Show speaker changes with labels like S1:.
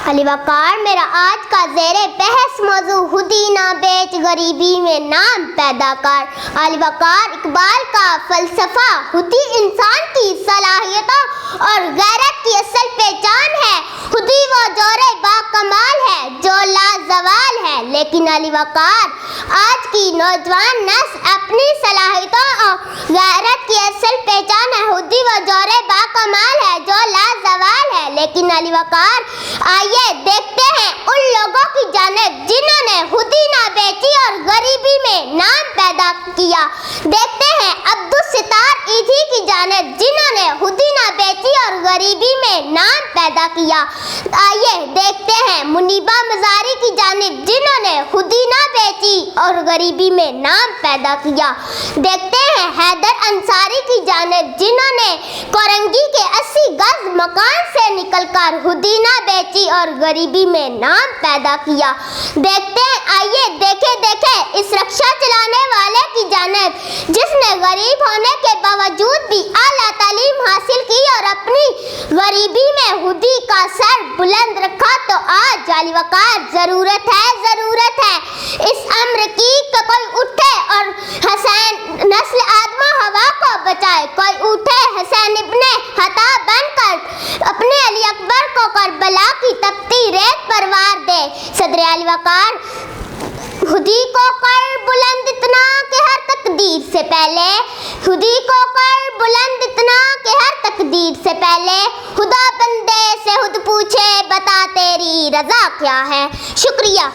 S1: علی وقار میرا آج کا زیر بحث موضوع خودی نہ بیچ غریبی میں نام پیدا کر۔ علی وقار اقبال کا فلسفہ خودی انسان کی صلاحیتوں اور غیرت کی اصل پہچان ہے۔ خودی وہ جوہر با کمال ہے جو لازوال ہے، لیکن علی وقار آج کی نوجوان نسل اپنی صلاحیتوں اور غیرت کی اصل پہچان ہے۔ خودی وہ جوہر با کمال ہے جو لازوال ہے، لیکن علی وقار آئیے دیکھتے ہیں ان لوگوں کی جانب جنہوں نے خودی نہ بیچی اور غریبی میں نام پیدا کیا۔ دیکھتے ہیں عبدالستار ایدھی کی جانب جنہوں نے خودی نہ بیچی اور غریبی میں نام پیدا کیا۔ آئیے دیکھتے ہیں منیبہ مزاری کی جانب جنہوں نے خودی نہ بیچی اور غریبی میں نام پیدا کیا۔ دیکھتے ہیں حیدر انصاری کی جانب جنہوں نے کورنگی کے 80 گز مکان سے نکل کر خودی نہ بیچی اور غریبی میں نام پیدا کیا۔ دیکھتے ہیں آئیے دیکھیں اس رکشہ چلانے والے کی جانب جس نے غریب ہونے کے باوجود بھی اعلیٰ تعلیم حاصل کی اور اپنی غریبی میں خودی کا سر بلند رکھا۔ تو آج علی وقار ضرورت ہے اس امر کی کہ کوئی اٹھے اور حسین نسل آدم و حوا کو بچائے، کوئی اٹھے حسین ابن حطا بن کر اپنے علی اکبر کو کربلا کی تپتی ریت پر وار دے۔ صدر علی وقار خودی کو کر بلند اتنا کہ ہر تقدیر سے پہلے، خودی کو کر بلند اتنا کہ ہر تقدیر سے پہلے خدا بندے سے خود پوچھے بتا تیری رضا کیا ہے۔ شکریہ۔